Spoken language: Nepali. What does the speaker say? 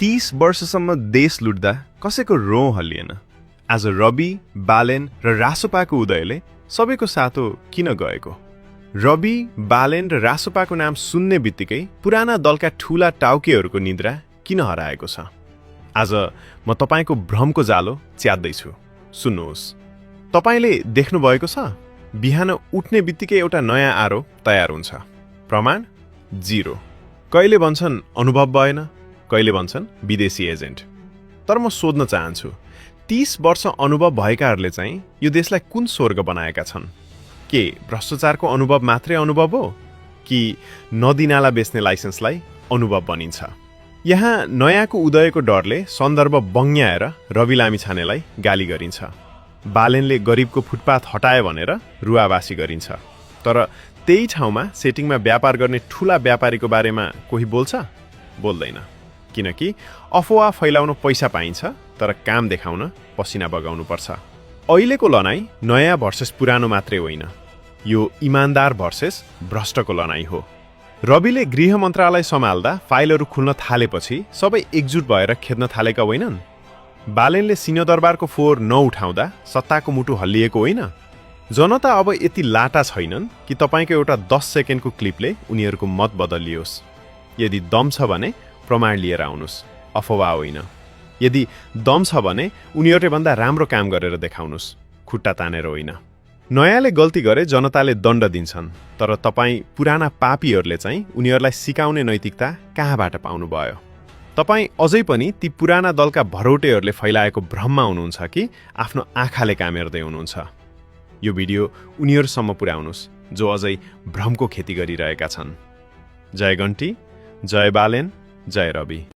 30 वर्षसम्म देश लुट्दा कसैको रौँ हल्लिएन। आज रवि, बालेन र रासोपाको उदयले सबैको सातो किन गएको? रवि, बालेन र रासोपाको नाम सुन्ने बित्तिकै पुराना दलका ठूला टाउकेहरूको निद्रा किन हराएको छ? आज म तपाईको भ्रमको जालो च्यात्दैछु। सुन्नुहोस्, तपाईले देख्नुभएको छ बिहान उठ्ने बित्तिकै एउटा नयाँ आरोप तयार हुन्छ। प्रमाण 0। कहिले भन्छन् अनुभव भएन, कहिले भन्छन् विदेशी एजेन्ट। तर म सोध्न चाहन्छु, 30 वर्ष अनुभव भएकाहरूले चाहिँ यो देशलाई कुन स्वर्ग बनाएका छन्? के भ्रष्टाचारको अनुभव मात्रै अनुभव हो कि नदीनाला बेच्ने लाइसेन्सलाई अनुभव बनिन्छ? यहाँ नयाँको उदयको डरले सन्दर्भ बङ्ग्याएर रवि लामिछानेलाई गाली गरिन्छ। बालेनले गरिबको फुटपाथ हटाए भनेर रुवावासी गरिन्छ। तर त्यही ठाउँमा सेटिङमा व्यापार गर्ने ठूला व्यापारीको बारेमा कोही बोल्छ? बोल्दैन। किनकि अफवाह फैलाउन पैसा पाइन्छ, तर काम देखाउन पसिना बगाउनु पर्छ। अहिलेको लडाईँ नयाँ भर्सेस पुरानो मात्रै होइन, यो इमान्दार भर्सेस भ्रष्टको लडाईँ हो। रविले गृह मन्त्रालय सम्हाल्दा फाइलहरू खुल्न थालेपछि सबै एकजुट भएर खेद्न थालेका होइनन्? बालेनले सिंहदरबारको फोहोर नउठाउँदा सत्ताको मुटु हल्लिएको होइन? जनता अब यति लाटा छैनन् कि तपाईको एउटा 10 सेकेन्डको क्लिपले उनीहरूको मत बदलियोस्। यदि दम छ भने प्रमाण लिएर आउनुस्, अफवाह होइन। यदि दम छ भने उनीहरूले भन्दा राम्रो काम गरेर देखाउनुस्, खुट्टा तानेर होइन। नयाँले गल्ती गरे जनताले दण्ड दिन्छन्, तर तपाईँ पुराना पापीहरूले चाहिँ उनीहरूलाई सिकाउने नैतिकता कहाँबाट पाउनुभयो? तपाईँ अझै पनि ती पुराना दलका भरौटेहरूले फैलाएको भ्रममा हुनुहुन्छ कि आफ्नो आँखाले काम हेर्दै हुनुहुन्छ? यो भिडियो उनीहरूसम्म पुर्याउनुस् जो अझै भ्रमको खेती गरिरहेका छन्। जय गन्टी, जय बालेन, जय रवि।